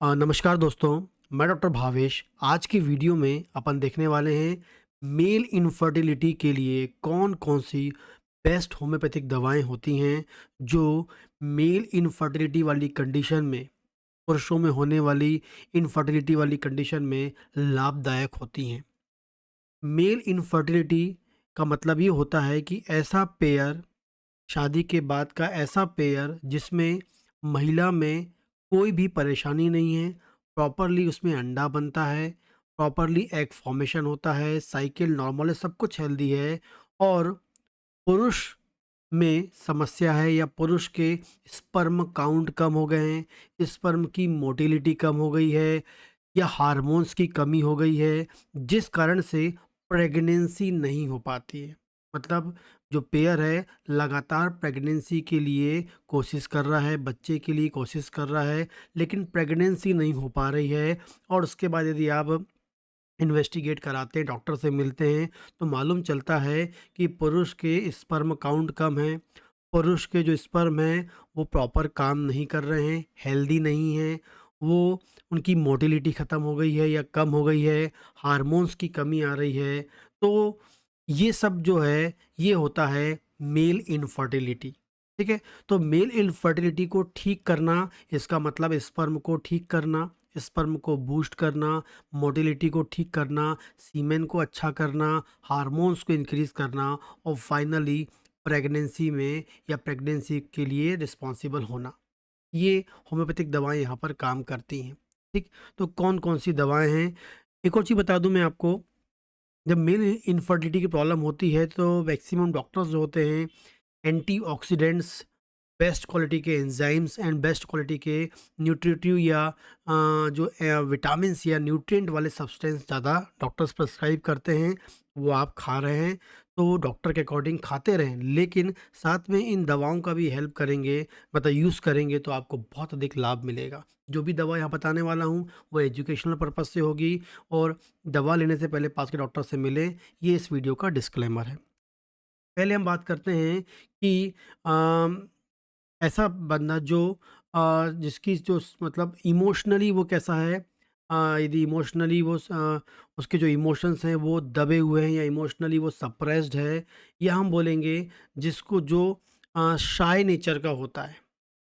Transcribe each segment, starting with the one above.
नमस्कार दोस्तों, मैं डॉक्टर भावेश। आज की वीडियो में अपन देखने वाले हैं मेल इनफर्टिलिटी के लिए कौन-कौन सी बेस्ट होम्योपैथिक दवाएँ होती हैं, जो मेल इनफर्टिलिटी वाली कंडीशन में, पुरुषों में होने वाली इनफर्टिलिटी वाली कंडीशन में लाभदायक होती हैं। मेल इनफर्टिलिटी का मतलब ये होता है कि ऐसा पेयर, शादी के बाद का ऐसा पेयर जिसमें महिला में कोई भी परेशानी नहीं है, प्रॉपरली उसमें अंडा बनता है, प्रॉपरली एग फॉर्मेशन होता है, साइकिल नॉर्मल है, सब कुछ हेल्दी है और पुरुष में समस्या है या पुरुष के स्पर्म काउंट कम हो गए हैं, स्पर्म की मोटिलिटी कम हो गई है या हार्मोन्स की कमी हो गई है, जिस कारण से प्रेगनेंसी नहीं हो पाती है। मतलब जो पेयर है लगातार प्रेगनेंसी के लिए कोशिश कर रहा है, बच्चे के लिए कोशिश कर रहा है, लेकिन प्रेगनेंसी नहीं हो पा रही है और उसके बाद यदि आप इन्वेस्टिगेट कराते हैं, डॉक्टर से मिलते हैं, तो मालूम चलता है कि पुरुष के स्पर्म काउंट कम है, पुरुष के जो स्पर्म हैं वो प्रॉपर काम नहीं कर रहे हैं, हेल्दी नहीं हैं, वो उनकी मोटिलिटी ख़त्म हो गई है या कम हो गई है, हार्मोन्स की कमी आ रही है। तो ये सब जो है, ये होता है मेल इनफर्टिलिटी, ठीक है? तो मेल इनफर्टिलिटी को ठीक करना, इसका मतलब स्पर्म को ठीक करना, स्पर्म को बूस्ट करना, मोटिलिटी को ठीक करना, सीमेन को अच्छा करना, हार्मोन्स को इंक्रीज़ करना और फाइनली प्रेगनेंसी में या प्रेगनेंसी के लिए रिस्पॉन्सिबल होना। ये होम्योपैथिक दवाएँ यहाँ पर काम करती हैं, ठीक? तो कौन-कौन सी दवाएँ हैं? एक और चीज़ बता दूँ मैं आपको, जब मेल इनफर्टिलिटी की प्रॉब्लम होती है तो मैक्सिमम डॉक्टर्स जो होते हैं एंटीऑक्सीडेंट्स, बेस्ट क्वालिटी के एंजाइम्स एंड बेस्ट क्वालिटी के न्यूट्रिटिव या जो विटामिन्स या न्यूट्रिएंट वाले सब्सटेंस ज़्यादा डॉक्टर्स प्रिस्क्राइब करते हैं, वो आप खा रहे हैं, तो डॉक्टर के अकॉर्डिंग खाते रहें। लेकिन साथ में इन दवाओं का भी हेल्प करेंगे, मतलब यूज़ करेंगे तो आपको बहुत अधिक लाभ मिलेगा। जो भी दवा यहाँ बताने वाला हूँ, वो एजुकेशनल पर्पज़ से होगी और दवा लेने से पहले पास के डॉक्टर से मिलें, ये इस वीडियो का डिस्क्लेमर है। पहले हम बात करते हैं कि अम ऐसा बंदा जो जिसकी जो मतलब इमोशनली वो कैसा है, यदि इमोशनली उसके जो इमोशंस हैं वो दबे हुए हैं या इमोशनली वो सप्रेस्ड है, या हम बोलेंगे जिसको जो शाय नेचर का होता है,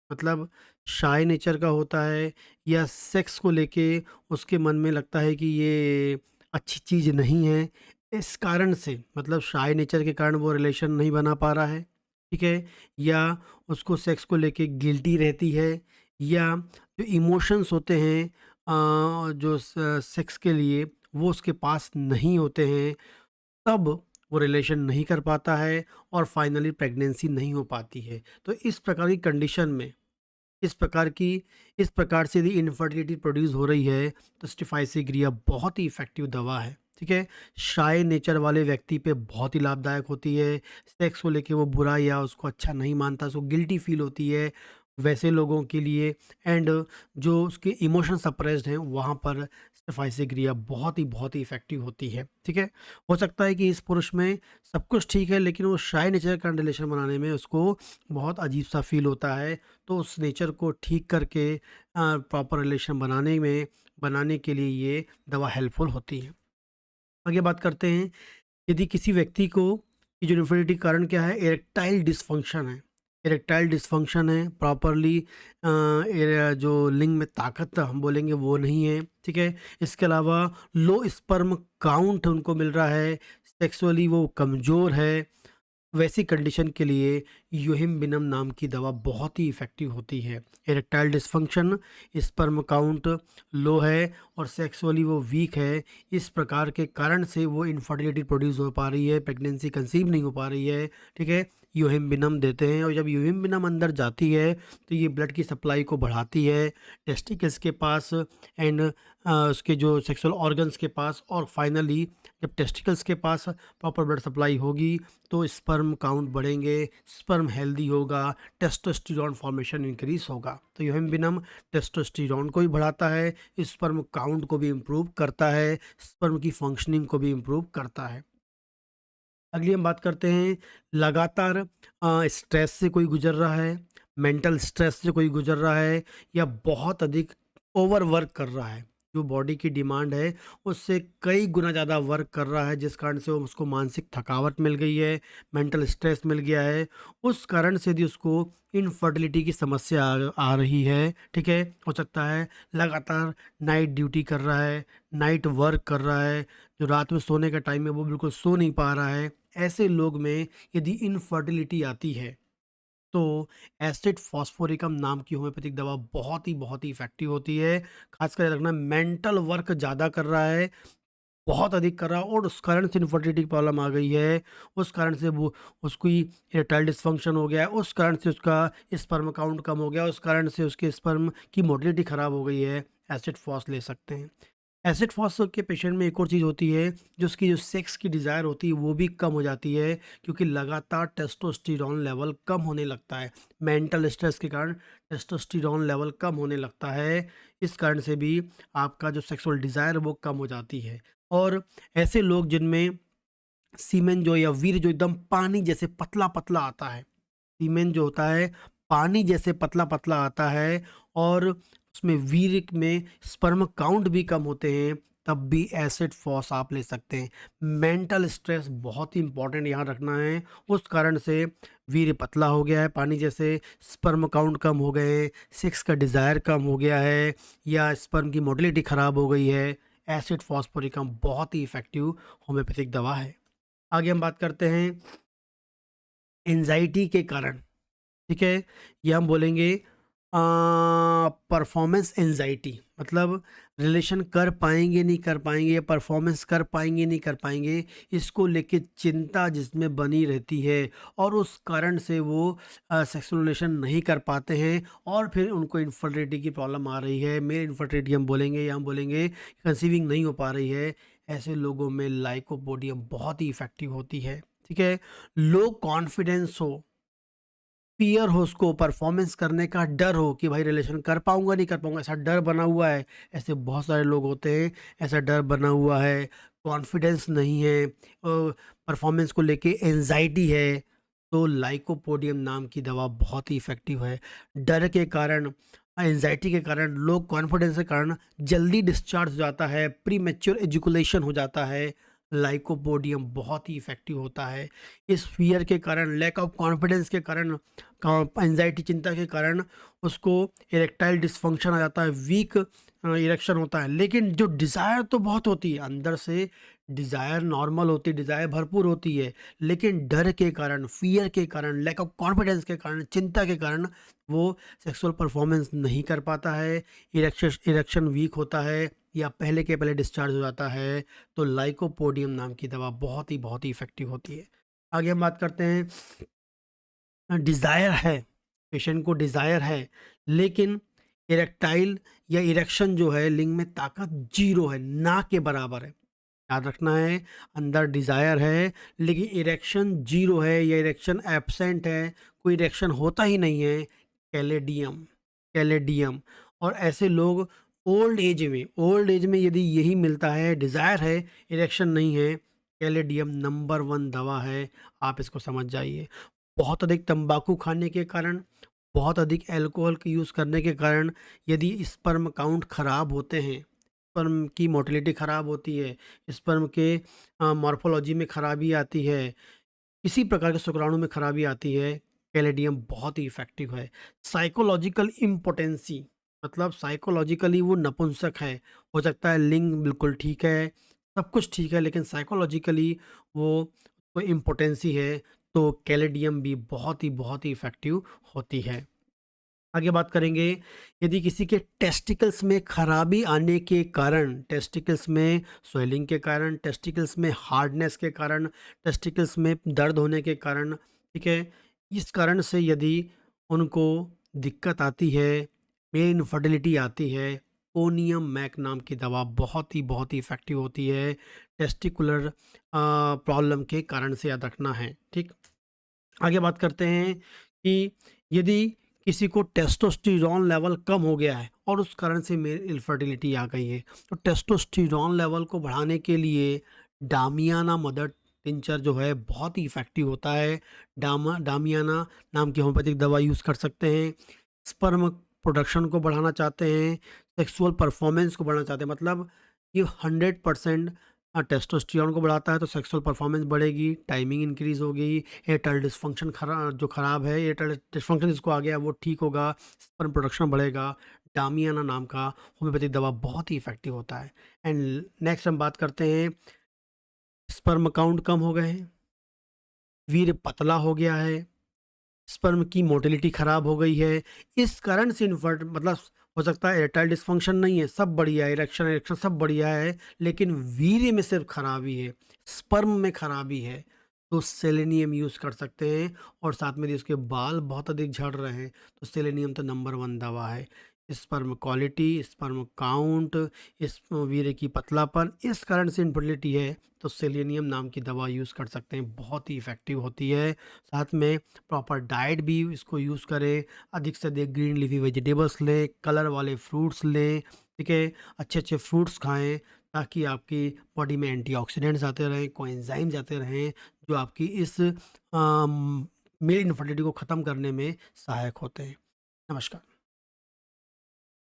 मतलब शाय नेचर का होता है या सेक्स को लेके उसके मन में लगता है कि ये अच्छी चीज़ नहीं है, इस कारण से मतलब शाय नेचर के कारण वो रिलेशन नहीं बना पा रहा है, ठीक है? या उसको सेक्स को लेके गिल्टी रहती है, या जो इमोशंस होते हैं जो सेक्स के लिए वो उसके पास नहीं होते हैं, तब वो रिलेशन नहीं कर पाता है और फाइनली प्रेगनेंसी नहीं हो पाती है। तो इस प्रकार की कंडीशन में, इस प्रकार की इस प्रकार से यदि इनफर्टिलिटी प्रोड्यूस हो रही है, तो स्टिफाइसिग्रिया बहुत ही इफ़ेक्टिव दवा है, ठीक है? शाय नेचर वाले व्यक्ति पे बहुत ही लाभदायक होती है। सेक्स को लेके वो बुरा या उसको अच्छा नहीं मानता, उसको गिल्टी फ़ील होती है, वैसे लोगों के लिए एंड जो उसके इमोशन सप्रेस्ड हैं, वहाँ पर स्टिफाइसिग्रिया बहुत ही इफ़ेक्टिव होती है, ठीक है? हो सकता है कि इस पुरुष में सब कुछ ठीक है, लेकिन वो शाय नेचर का रिलेशन बनाने में उसको बहुत अजीब-सा फ़ील होता है। तो उस नेचर को ठीक करके प्रॉपर रिलेशन बनाने के लिए ये दवा हेल्पफुल होती है। आगे बात करते हैं, यदि किसी व्यक्ति को ये जो इन्फर्टिलिटी का कारण क्या है, इरेक्टाइल डिसफंक्शन है। इरेक्टाइल डिसफंक्शन है, प्रॉपरली जो लिंग में ताकत हम बोलेंगे वो नहीं है, ठीक है? इसके अलावा लो स्पर्म काउंट उनको मिल रहा है, सेक्सुअली वो कमज़ोर है, वैसी कंडीशन के लिए यूहिम्बिनम नाम की दवा बहुत ही इफ़ेक्टिव होती है। Erectile dysfunction, sperm count low है और सेक्सुअली वो वीक है, इस प्रकार के कारण से वो इनफर्टिलिटी प्रोड्यूस हो पा रही है, प्रेगनेंसी कंसीव नहीं हो पा रही है, ठीक है? यूहिम्बिनम देते हैं और जब यूहिम्बिनम अंदर जाती है, तो ये ब्लड की सप्लाई को बढ़ाती है टेस्टिकल्स के पास एंड उसके जो सेक्सुअल ऑर्गन्स के पास, और फाइनली जब टेस्टिकल्स के पास प्रॉपर ब्लड सप्लाई होगी, तो स्पर्म काउंट बढ़ेंगे, स्पर्म हेल्दी होगा, टेस्टोस्टेरोन फॉर्मेशन इंक्रीज होगा। तो यूहिम्बिनम टेस्टोस्टेरोन को भी बढ़ाता है, स्पर्म काउंट को भी इम्प्रूव करता है, स्पर्म की फंक्शनिंग को भी इम्प्रूव करता है। अगली हम बात करते हैं, लगातार स्ट्रेस से कोई गुजर रहा है, मेंटल स्ट्रेस से कोई गुजर रहा है, या बहुत अधिक ओवरवर्क कर रहा है। जो बॉडी की डिमांड है, उससे कई गुना ज़्यादा वर्क कर रहा है, जिस कारण से वो उसको मानसिक थकावट मिल गई है, मेंटल स्ट्रेस मिल गया है। उस कारण से भी उसको इनफर्टिलिटी की समस्या आ रही है, ठीक है? हो सकता है लगातार नाइट ड्यूटी कर रहा है, नाइट वर्क कर रहा है, जो रात में सोने का टाइम है, वो बिल्कुल सो नहीं पा रहा है। ऐसे लोग में यदि इनफर्टिलिटी आती है, तो एसिड फॉस्फोरिकम नाम की होम्योपैथिक दवा बहुत ही इफ़ेक्टिव होती है। ख़ासकर याद रखना, मेंटल वर्क ज़्यादा कर रहा है, बहुत अधिक कर रहा है और उस कारण से इन्फर्टिलिटी की प्रॉब्लम आ गई है। उस कारण से वो उसकी इरेक्टाइल डिस्फंक्शन हो गया है, उस कारण से उसका स्पर्म काउंट कम हो गया, उस कारण से उसके स्पर्म की मोटिलिटी ख़राब हो गई है। एसिड फॉस ले सकते हैं। एसिड फॉस के पेशेंट में एक और चीज़ होती है, जो उसकी जो सेक्स की डिज़ायर होती है वो भी कम हो जाती है, क्योंकि लगातार टेस्टोस्टेरोन लेवल कम होने लगता है। मेंटल स्ट्रेस के कारण टेस्टोस्टेरोन लेवल कम होने लगता है। इस कारण से भी आपका जो सेक्सुअल डिज़ायर है वो कम हो जाती है। और ऐसे लोग जिनमें सीमेन जो या वीर्य जो एकदम पानी जैसे पतला-पतला आता है, सीमेन जो होता है पानी जैसे पतला-पतला आता है और उसमें वीर्य में स्पर्म काउंट भी कम होते हैं, तब भी एसिड फॉस आप ले सकते हैं। मेंटल स्ट्रेस बहुत ही इंपॉर्टेंट यहाँ रखना है, उस कारण से वीर्य पतला हो गया है पानी जैसे, स्पर्म काउंट कम हो गए हैं, सेक्स का डिज़ायर कम हो गया है या स्पर्म की मोटिलिटी ख़राब हो गई है। एसिड फॉस्फोरिकम बहुत ही इफ़ेक्टिव होम्योपैथिक दवा है। आगे हम बात करते हैं एंजाइटी के कारण, ठीक है? ये हम बोलेंगे परफॉर्मेंस एंजाइटी, मतलब रिलेशन कर पाएँगे, नहीं कर पाएँगे, या परफॉर्मेंस कर पाएँगे, नहीं कर पाएँगे, इसको लेके चिंता जिसमें बनी रहती है और उस कारण से वो सेक्सुअल रिलेशन नहीं कर पाते हैं और फिर उनको इनफर्टिलिटी की प्रॉब्लम आ रही है। मेल इनफर्टिलिटी हम बोलेंगे या हम बोलेंगे कंसीविंग नहीं हो पा रही है। ऐसे लोगों में लाइकोपोडियम बहुत ही इफ़ेक्टिव होती है, ठीक है? लो कॉन्फिडेंस हो, फ़ियर हो, उसको परफ़ॉर्मेंस करने का डर हो कि भाई रिलेशन कर पाऊँगा, नहीं कर पाऊँगा, ऐसा डर बना हुआ है। ऐसे बहुत सारे लोग होते हैं, ऐसा डर बना हुआ है, कॉन्फिडेंस नहीं है, परफ़ॉर्मेंस को लेके एंग्ज़ायटी है, तो लाइकोपोडियम नाम की दवा बहुत ही इफ़ेक्टिव है। डर के कारण, एंग्ज़ायटी के कारण, लो कॉन्फिडेंस के कारण जल्दी डिस्चार्ज हो जाता है, प्रीमैच्योर एजुकुलेशन हो जाता है। लाइकोपोडियम बहुत ही इफ़ेक्टिव होता है। इस फ़ियर के कारण, लैक ऑफ कॉन्फिडेंस के कारण, एंजाइटी चिंता के कारण उसको इरेक्टाइल डिस्फंक्शन आ जाता है, वीक इरेक्शन होता है। लेकिन जो डिज़ायर तो बहुत होती है, अंदर से डिज़ायर नॉर्मल होती है, डिज़ायर भरपूर होती है, लेकिन डर के कारण, फ़ियर के कारण, लैक ऑफ कॉन्फिडेंस के कारण, चिंता के कारण वो सेक्सुअल परफॉर्मेंस नहीं कर पाता है, इरेक्शन वीक होता है या पहले के पहले डिस्चार्ज हो जाता है। तो लाइकोपोडियम नाम की दवा बहुत ही इफ़ेक्टिव होती है। आगे हम बात करते हैं, डिज़ायर है, पेशेंट को डिज़ायर है, लेकिन इरेक्टाइल या इरेक्शन जो है लिंग में ताकत ज़ीरो है, ना के बराबर है। याद रखना है, अंदर डिज़ायर है लेकिन इरेक्शन ज़ीरो है या इरेक्शन एब्सेंट है, कोई इरेक्शन होता ही नहीं है, कैलेडियम, कैलेडियम। और ऐसे लोग ओल्ड एज में यदि यही मिलता है, डिज़ायर है, इरेक्शन नहीं है, कैलेडियम नंबर 1 दवा है, आप इसको समझ जाइए। बहुत अधिक तंबाकू खाने के कारण, बहुत अधिक अल्कोहल का यूज़ करने के कारण यदि स्पर्म काउंट खराब होते हैं, स्पर्म की मोटिलिटी खराब होती है, स्पर्म के मॉर्फोलॉजी में खराबी आती है, किसी प्रकार के शुक्राणु में खराबी आती है, कैलेडियम बहुत ही इफ़ेक्टिव है। साइकोलॉजिकल इम्पोटेंसी, मतलब साइकोलॉजिकली वो नपुंसक है, हो सकता है लिंग बिल्कुल ठीक है, सब कुछ ठीक है, लेकिन साइकोलॉजिकली वो कोई इम्पोटेंसी है, तो कैलेडियम भी बहुत ही इफ़ेक्टिव होती है। आगे बात करेंगे, यदि किसी के टेस्टिकल्स में खराबी आने के कारण, टेस्टिकल्स में स्वेलिंग के कारण, टेस्टिकल्स में हार्डनेस के कारण, टेस्टिकल्स में दर्द होने के कारण, ठीक है, इस कारण से यदि उनको दिक्कत आती है, मेल इनफर्टिलिटी आती है, कोनियम मैक नाम की दवा बहुत ही इफ़ेक्टिव होती है, टेस्टिकुलर प्रॉब्लम के कारण से, याद रखना है, ठीक। आगे बात करते हैं कि यदि किसी को टेस्टोस्टेरोन लेवल कम हो गया है और उस कारण से मेल इनफर्टिलिटी आ गई है, तो टेस्टोस्टेरोन लेवल को बढ़ाने के लिए डामियाना मदर टिंचर जो है बहुत ही इफ़ेक्टिव होता है। डामियाना नाम की होम्योपैथिक दवा यूज़ कर सकते हैं। स्पर्म प्रोडक्शन को बढ़ाना चाहते हैं, सेक्सुअल परफॉर्मेंस को बढ़ाना चाहते हैं, मतलब ये 100% टेस्टोस्टेरोन को बढ़ाता है तो सेक्सुअल परफॉर्मेंस बढ़ेगी, टाइमिंग इंक्रीज होगी, एयरटेल डिस्फंक्शन जो खराब है, एयरटेल डिस्फंक्शन जिसको आ गया वो ठीक होगा, स्पर्म प्रोडक्शन बढ़ेगा। डामियाना नाम का होम्योपैथिक दवा बहुत ही इफेक्टिव होता है। एंड नेक्स्ट हम बात करते हैं, स्पर्म काउंट कम हो गए हैं, वीर्य पतला हो गया है, स्पर्म की मोटिलिटी खराब हो गई है, इस कारण से इन्फर्ट मतलब हो सकता है एरेक्टाइल डिस्फंक्शन नहीं है, सब बढ़िया है, इरेक्शन इरेक्शन सब बढ़िया है, लेकिन वीर्य में सिर्फ खराबी है, स्पर्म में खराबी है, तो सेलेनियम यूज़ कर सकते हैं। और साथ में यदि उसके बाल बहुत अधिक झड़ रहे हैं तो सेलेनियम तो नंबर वन दवा है। स्पर्म क्वालिटी, स्पर्म काउंट, इस वीर्य की पतलापन, इस कारण से इनफर्टिलिटी है तो सेलेनियम नाम की दवा यूज़ कर सकते हैं, बहुत ही इफ़ेक्टिव होती है। साथ में प्रॉपर डाइट भी इसको यूज़ करें, अधिक से अधिक ग्रीन लीफी वेजिटेबल्स लें, कलर वाले फ्रूट्स लें, ठीक है, अच्छे अच्छे फ्रूट्स खाएं ताकि आपकी बॉडी में एंटीऑक्सीडेंट्स आते रहें, कोएंजाइम्स आते रहें, जो आपकी इस मेल इनफर्टिलिटी को ख़त्म करने में सहायक होते हैं। नमस्कार।